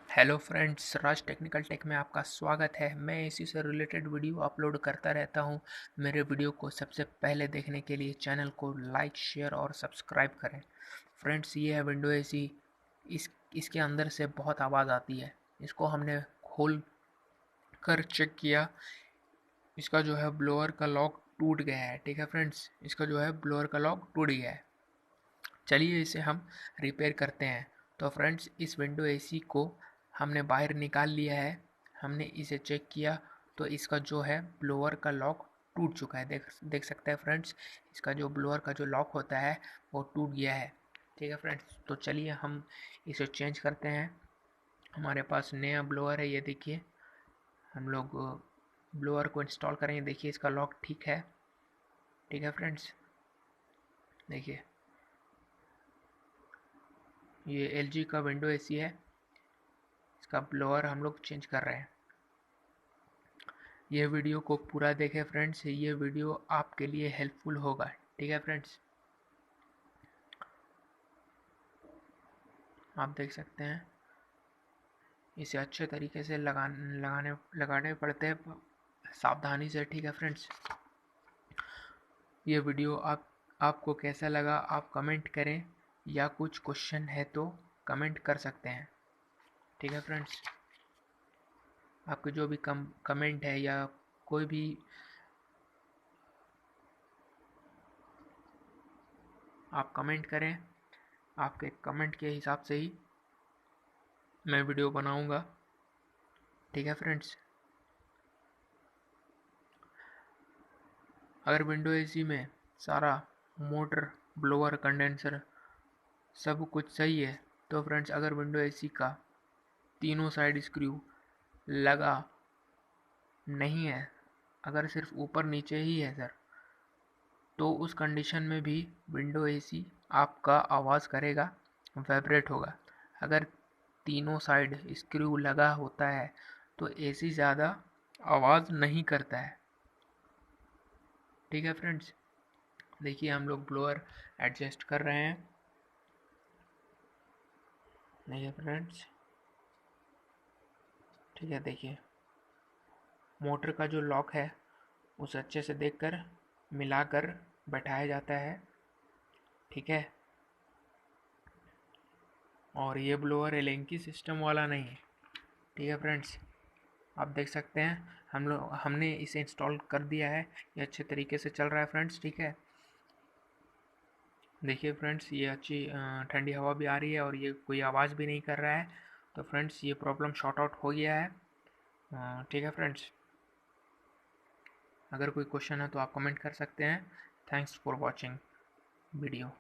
Hello friends, राज technical tech में आपका स्वागत है। मैं इसी से रिलेटेड वीडियो अपलोड करता रहता हूं। मेरे वीडियो को सबसे पहले देखने के लिए चैनल को लाइक, शेयर और सब्सक्राइब करें। फ्रेंड्स, ये है विंडो एसी। इसके अंदर से बहुत आवाज़ आती है। इसको हमने खोल कर चेक किया। इसका जो है ब्लोअर का लॉक टूट गया है। ठीक है फ्रेंड्स, इसका जो है ब्लोअर का लॉक टूट गया है। चलिए इसे हम रिपेयर करते हैं। तो फ्रेंड्स, इस विंडो एसी को हमने बाहर निकाल लिया है। हमने इसे चेक किया तो इसका जो है ब्लोअर का लॉक टूट चुका है। देख सकते हैं फ्रेंड्स, इसका जो ब्लोअर का जो लॉक होता है वो टूट गया है। ठीक है फ्रेंड्स, तो चलिए हम इसे चेंज करते हैं। हमारे पास नया ब्लोअर है, ये देखिए। हम लोग ब्लोअर को इंस्टॉल करेंगे। देखिए इसका लॉक ठीक है। ठीक है फ्रेंड्स, देखिए ये LG का विंडो एसी है। इसका ब्लोअर हम लोग चेंज कर रहे हैं। ये वीडियो को पूरा देखें फ्रेंड्स, ये वीडियो आपके लिए हेल्पफुल होगा। ठीक है फ्रेंड्स, आप देख सकते हैं इसे अच्छे तरीके से लगाने पड़ते हैं, सावधानी से। ठीक है फ्रेंड्स, ये वीडियो आपको कैसा लगा आप कमेंट करें, या कुछ क्वेश्चन है तो कमेंट कर सकते हैं। ठीक है फ्रेंड्स, आपके जो भी कमेंट है या कोई भी आप कमेंट करें। आपके कमेंट के हिसाब से ही मैं वीडियो बनाऊंगा। ठीक है फ्रेंड्स, अगर विंडो एसी में सारा मोटर, ब्लोअर, कंडेंसर सब कुछ सही है तो फ्रेंड्स, अगर विंडो एसी का तीनों साइड स्क्रू लगा नहीं है, अगर सिर्फ ऊपर नीचे ही है सर, तो उस कंडीशन में भी विंडो एसी आपका आवाज़ करेगा, वाइब्रेट होगा। अगर तीनों साइड स्क्रू लगा होता है तो एसी ज़्यादा आवाज़ नहीं करता है। ठीक है फ्रेंड्स, देखिए हम लोग ब्लोअर एडजस्ट कर रहे हैं। देखिए फ्रेंड्स, ठीक है, देखिए मोटर का जो लॉक है उसे अच्छे से देखकर मिलाकर बैठाया जाता है। ठीक है, और ये ब्लोअर एलेंकी सिस्टम वाला नहीं है। ठीक है फ्रेंड्स, आप देख सकते हैं हमने इसे इंस्टॉल कर दिया है। ये अच्छे तरीके से चल रहा है फ्रेंड्स। ठीक है, देखिए फ्रेंड्स, ये अच्छी ठंडी हवा भी आ रही है और ये कोई आवाज़ भी नहीं कर रहा है। तो फ्रेंड्स, ये प्रॉब्लम शॉर्ट आउट हो गया है। ठीक है फ्रेंड्स, अगर कोई क्वेश्चन है तो आप कमेंट कर सकते हैं। Thanks for watching video.